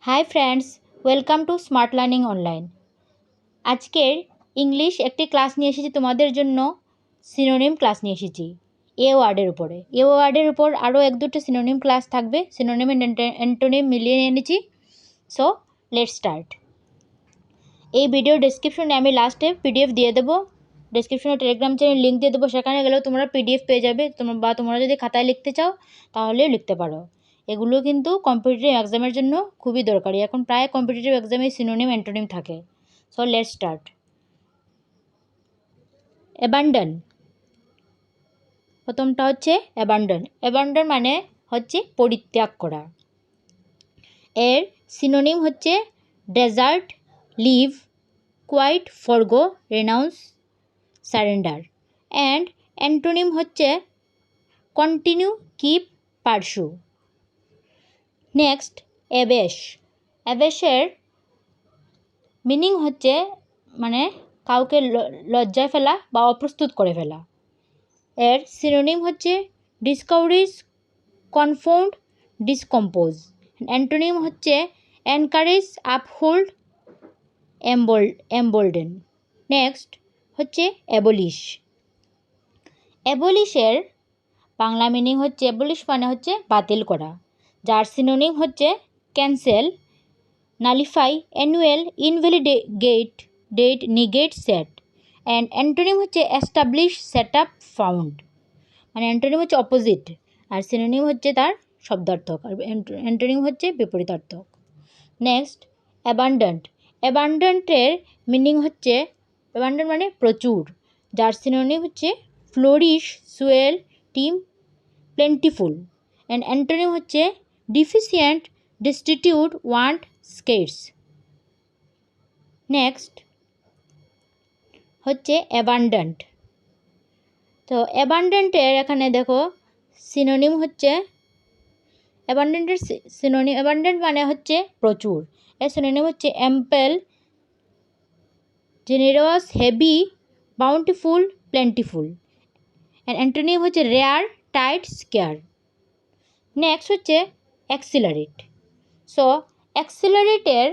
Hi friends, welcome to smart learning online. আজকের English একটি class নিয়ে এসেছি তোমাদের জন্য। সিনোনিম ক্লাস নিয়ে এসেছি এ ওয়ার্ডের উপরে। এ ওয়ার্ডের উপর আরও এক দুটো সিনোনিম ক্লাস থাকবে। সিনোনিম অ্যান্টোনিম মিলিয়ে এনেছি। So let's start. এই ভিডিও ডেসক্রিপশনে আমি লাস্টে পিডিএফ দিয়ে দেবো। ডেসক্রিপশনে টেলিগ্রাম চ্যানেল লিঙ্ক দিয়ে দেবো, সেখানে গেলেও তোমরা পিডিএফ পেয়ে যাবে। তোমরা যদি খাতায় লিখতে চাও তাহলেও লিখতে পারো। এগুলো কিন্তু কম্পিটিটিভ এক্সামের জন্য খুবই দরকারি। এখন প্রায় কম্পিটিটিভ এক্সামে সিনোনিম অ্যান্টোনিম থাকে। So let's start. অ্যাবান্ডন, প্রথমটা হচ্ছে অ্যাবান্ডন। অ্যাবান্ডন মানে হচ্ছে পরিত্যাগ করা। এর সিনোনিম হচ্ছে desert, leave, quit, forgo, renounce, surrender. And antonym হচ্ছে continue, keep, pursue. Next, abash. অ্যাবেশের মিনিং হচ্ছে মানে কাউকে লজ্জায় ফেলা বা অপ্রস্তুত করে ফেলা। এর সিনোনিম হচ্ছে ডিসকাউরিজ, কনফাউন্ড, ডিসকম্পোজ। অ্যান্টোনিম হচ্ছে এনকারেজ, আপহোল্ড, এম্বোল্ডেন। নেক্সট হচ্ছে অ্যাবলিশ। অ্যাবলিশের বাংলা মিনিং হচ্ছে অ্যাবলিশ মানে হচ্ছে বাতিল করা, যার সিনোনিম হচ্ছে cancel, nullify, annul, invalidate, date, negate, set. And antonym হচ্ছে এস্টাবলিশ, সেট আপ, ফাউন্ড। মানে অ্যান্টোনিম হচ্ছে অপোজিট আর সিনোনিম হচ্ছে তার শব্দার্থক, আর অ্যান্টোনিম হচ্ছে বিপরীতার্থক। Next, abundant. অ্যাবান্ডেন্টের মিনিং হচ্ছে অ্যাবান্ডেন্ট মানে প্রচুর, যার সিনোনিম হচ্ছে flourish, swell, teem, plentiful. And antonym হচ্ছে ডিফিসিয়েন্ট, ডিস্টিটিউট, ওয়ান্ট, স্কের্স। নেক্সট হচ্ছে অ্যাবান্ডেন্ট। তো অ্যাবান্ডেন্টের এখানে দেখো সিনোনিম হচ্ছে অ্যাবান্ডেন্টের সিনোনিম, অ্যাবান্ডেন্ট মানে হচ্ছে প্রচুর। এর সিনোনিম হচ্ছে ample, generous, heavy, bountiful, plentiful. And antonym হচ্ছে রেয়ার, টাইট, স্কেয়ার। নেক্সট হচ্ছে অ্যাক্সিলারেট। সো অ্যাক্সিলারেটের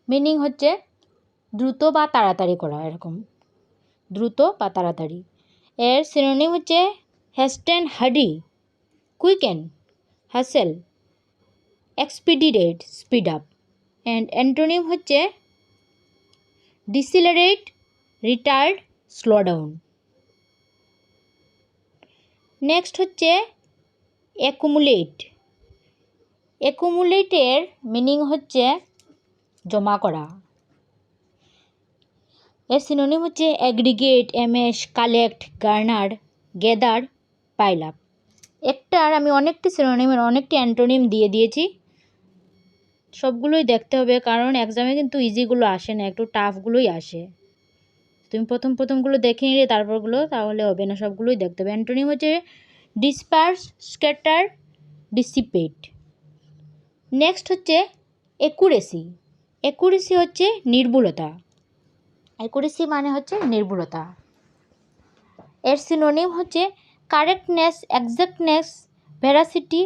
মিনিং হচ্ছে দ্রুত বা তাড়াতাড়ি করা, এরকম দ্রুত বা তাড়াতাড়ি। এর সিনোনিম হচ্ছে hasten, hurry, quicken, hustle, expedited, speed up. And antonym হচ্ছে decelerate, retard, slow down. Next হচ্ছে অ্যাকুমুলেট। অ্যাকুমুলেটের মিনিং হচ্ছে জমা করা। এর সিনোনিম হচ্ছে aggregate, amass, collect, garner, gather, pile up. একটার আমি অনেকটি সিনোনিমের অনেকটি অ্যান্টোনিম দিয়ে দিয়েছি, সবগুলোই দেখতে হবে, কারণ এক্সামে কিন্তু ইজিগুলো আসে না, একটু টাফগুলোই আসে। তুমি প্রথমগুলো দেখে নিলে তারপরগুলো তাহলে হবে না, সবগুলোই দেখতে হবে। অ্যান্টোনিম হচ্ছে ডিসপার্স, স্ক্যাটার, ডিসিপেট। নেক্সট হচ্ছে অ্যাকুরেসি। অ্যাকুরেসি হচ্ছে নির্ভুলতা। অ্যাকুরেসি মানে হচ্ছে নির্ভুলতা। এর সিনোনিম হচ্ছে correctness, exactness, veracity,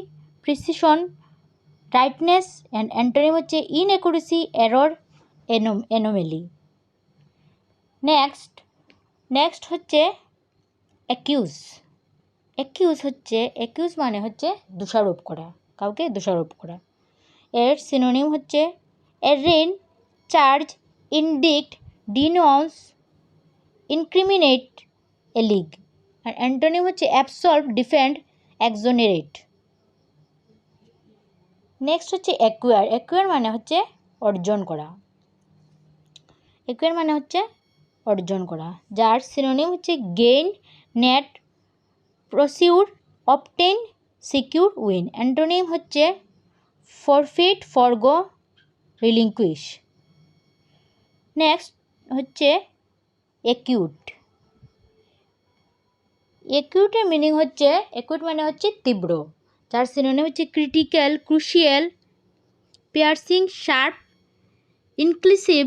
precision, rightness. And antonym হচ্ছে ইনঅ্যাকুরেসি, এরর, অ্যানোমেলি। নেক্সট হচ্ছে অ্যাকিউজ। অ্যাকিউজ মানে হচ্ছে দোষারোপ করা, কাউকে দোষারোপ করা। এর সিনোনিম হচ্ছে অ্যারেন, চার্জ, ইন্ডিক্ট, ডিনোন্স, ইনক্রিমিনেট, এলিগ। আর অ্যান্টোনিম হচ্ছে অ্যাবসলভ, ডিফেন্ড, এক্সোনারেট। নেক্সট হচ্ছে অ্যাকুয়ার। অ্যাকুয়ার মানে হচ্ছে অর্জন করা। অ্যাকুয়ার মানে হচ্ছে অর্জন করা, যার সিনোনিম হচ্ছে gain, net, procure, obtain, secure, win. Antonym হচ্ছে ফরফিট, ফরগো, রিলিঙ্কুইশ। নেক্সট হচ্ছে অ্যাকিউট। অ্যাকিউটের মিনিং হচ্ছে অ্যাকিউট মানে হচ্ছে তীব্র, যার সিনোনিম হচ্ছে critical, crucial, piercing, sharp, inclusive,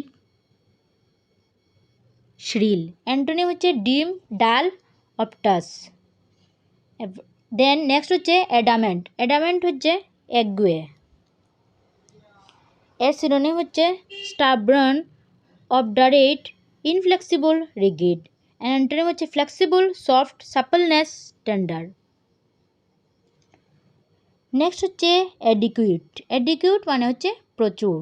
shrill. Antonym হচ্ছে dim, dull, obtuse. Then next হচ্ছে অ্যাডামেন্ট। অ্যাডামেন্ট হচ্ছে একগুয়ে। এর সিনোনিম হচ্ছে stubborn, obdurate, inflexible, rigid. Antonym হচ্ছে flexible, soft, suppleness, tender. Next হচ্ছে অ্যাডিকুইট। অ্যাডিকুইট মানে হচ্ছে প্রচুর,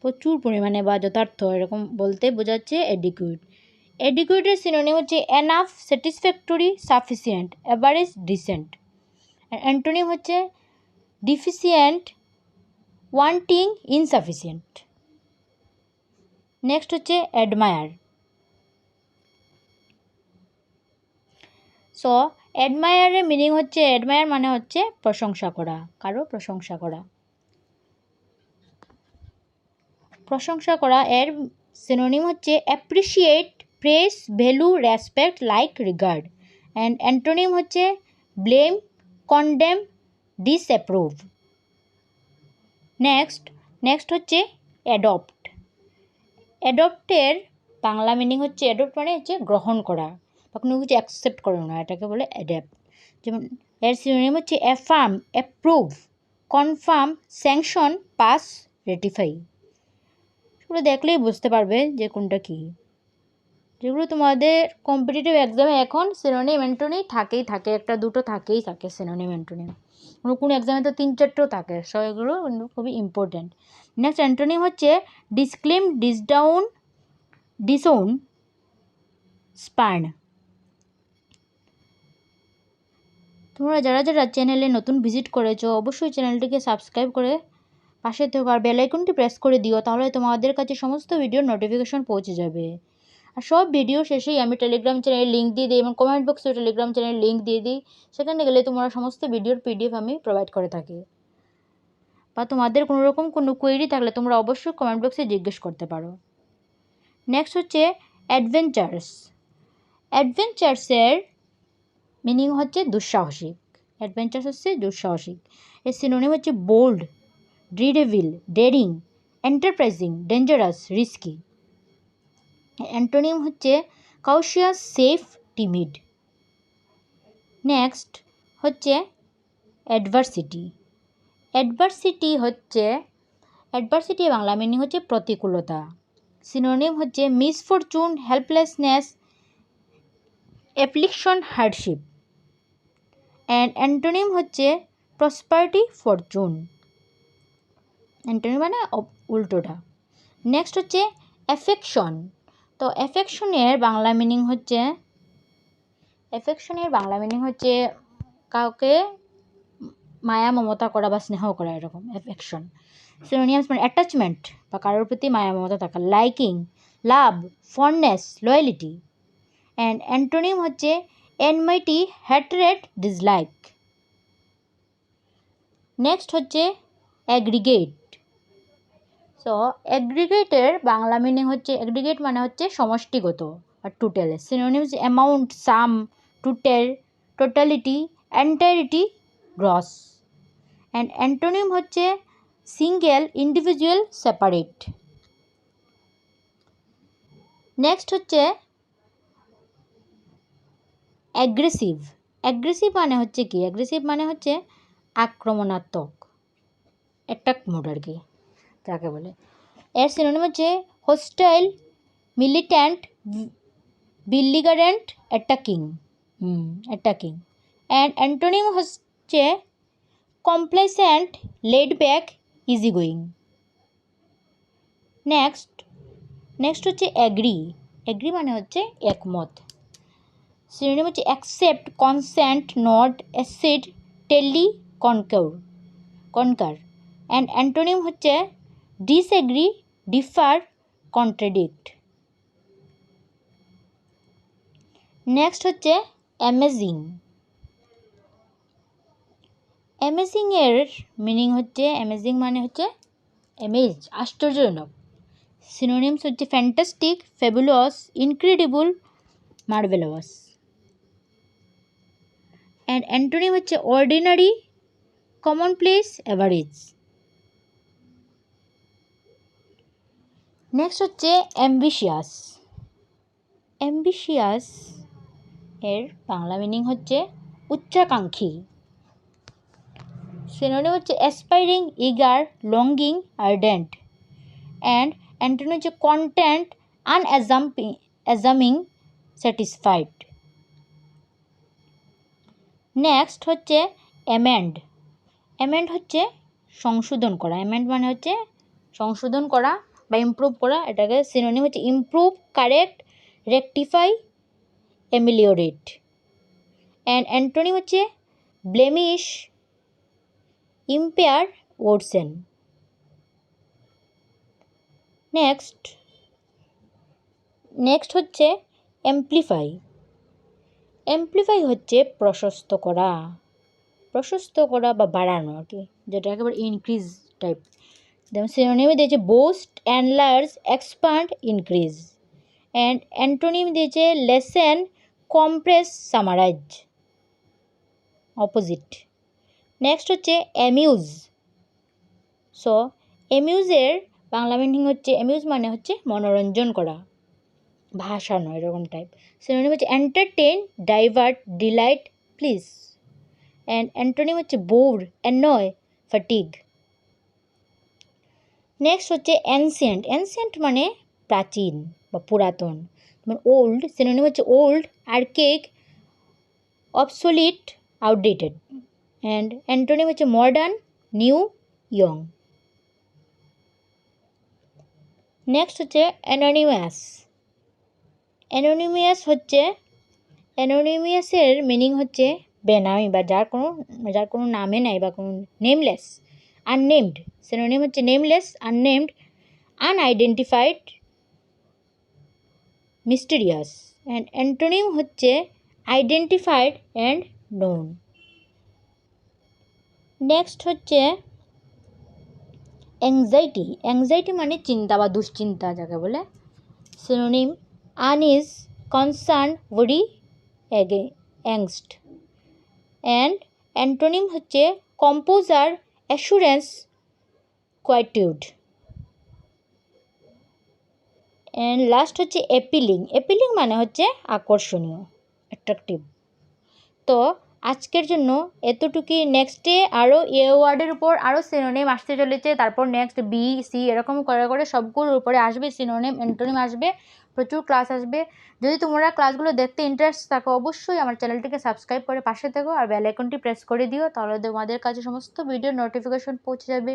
প্রচুর পরিমাণে বা যথার্থ, এরকম বলতে বোঝাচ্ছে অ্যাডিকুইট। অ্যাডিকুইটের সিনোনিম হচ্ছে enough, satisfactory, sufficient, average, decent. Antonym হচ্ছে ডিফিসিয়েন্ট, ওয়ান্টিং, ইনসাফিসিয়েন্ট। নেক্সট হচ্ছে অ্যাডমায়ার। সো অ্যাডমায়ারের মিনিং হচ্ছে, অ্যাডমায়ার মানে হচ্ছে প্রশংসা করা, কারো প্রশংসা করা। প্রশংসা করা এর সিনোনিম হচ্ছে appreciate, press, value, respect, like, regard. And antonym হচ্ছে ব্লেম, কন্ডেম, ডিসঅ্যাপ্রুভ। নেক্সট হচ্ছে অ্যাডপ্ট। অ্যাডপ্টের বাংলা মিনিং হচ্ছে, অ্যাডপ্ট মানে হচ্ছে গ্রহণ করা বা কোনো কিছু অ্যাকসেপ্ট করে না, এটাকে বলে অ্যাডাপ্ট। যেমন এর সিনোনিম হচ্ছে affirm, approve, confirm, sanction, pass, ratify. সেগুলো দেখলেই বুঝতে পারবে যে কোনটা কী। যেগুলো তোমাদের কম্পিটিটিভ এক্সামে এখন সিনোনিম অ্যান্টোনিম থাকে, একটা দুটো থাকে সিনোনিম অ্যান্টোনিম। কোনো এক্সামে তো 3-4টেও থাকে, সো এগুলো কিন্তু খুবই ইম্পর্ট্যান্ট। নেক্সট অ্যান্টোনিম হচ্ছে ডিসক্লেম, ডিসডাউন, ডিসওন, স্পার্ন। তোমরা যারা চ্যানেলে নতুন ভিজিট করেছো অবশ্যই চ্যানেলটিকে সাবস্ক্রাইব করে পাশে থেকো আর বেল আইকনটি প্রেস করে দিও, তাহলে তোমাদের কাছে সমস্ত ভিডিওর নোটিফিকেশন পৌঁছে যাবে। আর সব ভিডিও শেষেই আমি টেলিগ্রাম চ্যানেলের লিঙ্ক দিয়ে দিই এবং কমেন্ট বক্সে টেলিগ্রাম চ্যানেলের লিঙ্ক দিয়ে দিই, সেখানে গেলে তোমরা সমস্ত ভিডিওর পিডিএফ আমি প্রোভাইড করে থাকি। বা তোমাদের কোনো রকম কোনো কোয়েরি থাকলে তোমরা অবশ্যই কমেন্ট বক্সে জিজ্ঞেস করতে পারো। নেক্সট হচ্ছে অ্যাডভেঞ্চার্স। অ্যাডভেঞ্চার্সের মিনিং হচ্ছে দুঃসাহসিক। অ্যাডভেঞ্চার্স হচ্ছে দুঃসাহসিক। এর সিনোনিম হচ্ছে bold, daredevil, daring, enterprising, dangerous, risky. Antonym হচ্ছে কাউশিয়াস, সেফ, টিমিড। নেক্সট হচ্ছে অ্যাডভার্সিটি। অ্যাডভার্সিটি বাংলা মিনিং হচ্ছে প্রতিকূলতা। সিনোনিম হচ্ছে misfortune, helplessness, affliction, hardship. And antonym হচ্ছে প্রসপারিটি, ফরচুন। অ্যান্টোনিম মানে উল্টোটা। নেক্সট হচ্ছে অ্যাফেকশন। তো অ্যাফেকশনের বাংলা মিনিং হচ্ছে কাউকে মায়া মমতা করা বা স্নেহ করা, এরকম অ্যাফেকশন। সিনোনিয়ামস মানে অ্যাটাচমেন্ট বা কারোর প্রতি মায়া মমতা থাকা, liking, love, fondness, loyalty. And antonym হচ্ছে এনমাইটি, হ্যাটরেট, ডিসলাইক। নেক্সট হচ্ছে অ্যাগ্রিগেট। সো অ্যাগ্রিগেটের বাংলা মিনিং হচ্ছে, অ্যাগ্রিগেট মানে হচ্ছে সমষ্টিগত বা total. Synonyms amount, sum, total, totality, entirety, gross. And antonym হচ্ছে সিঙ্গেল, ইন্ডিভিজুয়াল, সেপারেট। নেক্সট হচ্ছে অ্যাগ্রেসিভ। অ্যাগ্রেসিভ মানে হচ্ছে কি, অ্যাগ্রেসিভ মানে হচ্ছে আক্রমণাত্মক, অ্যাটাক মোড আর কি যাকে বলে। এর সিনোনিম হচ্ছে hostile, militant, belligerent, attacking. And antonym হচ্ছে complacent, laid back, easy going. Next হচ্ছে অ্যাগ্রি মানে হচ্ছে একমত। সিনোনিম হচ্ছে accept, consent, nod, accede, tally, concur. And antonym হচ্ছে ডিসএগ্রি, ডিফার, কন্ট্রাডিক্ট। নেক্সট হচ্ছে অ্যামেজিং। অ্যামেজিংয়ের মিনিং হচ্ছে, অ্যামেজিং মানে হচ্ছে অ্যামেজ, আশ্চর্যজনক। সিনোনিমস হচ্ছে fantastic, fabulous, incredible, marvellous. And antonym হচ্ছে অর্ডিনারি, কমনপ্লেস, অ্যাভারেজ। নেক্সট হচ্ছে অ্যাম্বিশিয়াস। অ্যাম্বিশিয়াস এর বাংলা মিনিং হচ্ছে উচ্চাকাঙ্ক্ষী। সিনোনিম হচ্ছে অ্যাসপাইরিং, eager, longing, ardent. And antonym হচ্ছে কন্টেন্ট, আনঅ্যাজামিং, স্যাটিসফাইড। নেক্সট হচ্ছে অ্যামেন্ড। অ্যামেন্ড হচ্ছে সংশোধন করা। অ্যামেন্ড মানে হচ্ছে সংশোধন করা বা ইমপ্রুভ করা। এটাকে সিনোনিম হচ্ছে improve, correct, rectify, ameliorate. And antonym হচ্ছে ব্লেমিশ, ইম্পেয়ার, ওরসেন। নেক্সট হচ্ছে অ্যাম্প্লিফাই। অ্যাম্প্লিফাই হচ্ছে প্রশস্ত করা বা বাড়ানো আর কি, যেটা একেবারে ইনক্রিজ টাইপ। যেমন সিনোনিমে দিয়েছে boost, enlarge, expand, increase. And antonym দিয়েছে lessen, compress, summarise, opposite. Next হচ্ছে অ্যামিউজ। সো অ্যামিউজের বাংলা মিনিং হচ্ছে, অ্যামিউজ মানে হচ্ছে মনোরঞ্জন করা, ভাসানো, এরকম টাইপ। সিনোনিম হচ্ছে entertain, divert, delight, please. And antonym হচ্ছে বোর, অ্যানয়, ফাটিগ। নেক্সট হচ্ছে অ্যানসিয়েন্ট। অ্যানসিয়েন্ট মানে প্রাচীন বা পুরাতন। যেমন ওল্ড, সিনোনিম হচ্ছে old, archaic, obsolete, outdated. And antonym হচ্ছে মডার্ন, নিউ, ইয়ং। নেক্সট হচ্ছে অ্যানোনিমাস। অ্যানোনিমিয়াসের মিনিং হচ্ছে বেনামি বা যার কোনো নামে নাই বা কোনো নেমলেস। আননেমড, সিনোনিম হচ্ছে nameless, unnamed, unidentified, mysterious. And antonym হচ্ছে আইডেন্টিফাইড অ্যান্ড নোন। নেক্সট হচ্ছে অ্যাংজাইটি। অ্যাংজাইটি মানে চিন্তা বা দুশ্চিন্তা যাকে বলে। Synonym unease, concern, worry, angst. And antonym হচ্ছে composure, assurance, quietude. And last হচ্ছে অ্যাপিলিং। অ্যাপিলিং মানে হচ্ছে আকর্ষণীয়, অ্যাট্রাকটিভ। তো আজকের জন্য এতটুকুই। নেক্সটে আরও এ ওয়ার্ডের উপর আরও সিনোনিম আসতে চলেছে, তারপর নেক্সট বি, সি, এরকম করে সবগুলোর উপরে আসবে সিনোনিম, অ্যান্টোনিম আসবে, প্রচুর ক্লাস আসবে। যদি তোমরা ক্লাসগুলো দেখতে ইন্টারেস্ট থাকো অবশ্যই আমার চ্যানেলটিকে সাবস্ক্রাইব করে পাশে থেকো আর বেল আইকনটি প্রেস করে দিও, তাহলে তোমাদের কাছে সমস্ত ভিডিওর নোটিফিকেশন পৌঁছে যাবে।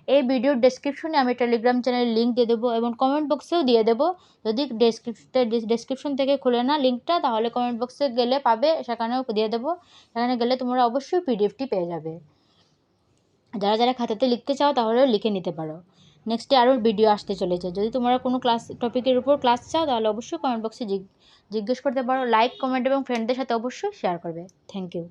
এই ভিডিওর ডেসক্রিপশনে আমি টেলিগ্রাম চ্যানেলের লিঙ্ক দিয়ে দেবো এবং কমেন্ট বক্সেও দিয়ে দেবো। যদি ডেসক্রিপশন থেকে খুলে না লিঙ্কটা, তাহলে কমেন্ট বক্সে গেলে পাবে, সেখানেও দিয়ে দেবো। সেখানে গেলে তোমরা অবশ্যই পিডিএফটি পেয়ে যাবে। যারা খাতাতে লিখতে চাও তাহলেও লিখে নিতে পারো। নেক্সটে আরও ভিডিও আসতে চলেছে। যদি তোমরা কোনো টপিকের উপর ক্লাস চাও তাহলে অবশ্যই কমেন্ট বক্সে জিজ্ঞেস করতে পারো। লাইক, কমেন্ট এবং ফ্রেন্ডদের সাথে অবশ্যই শেয়ার করবে। Thank you.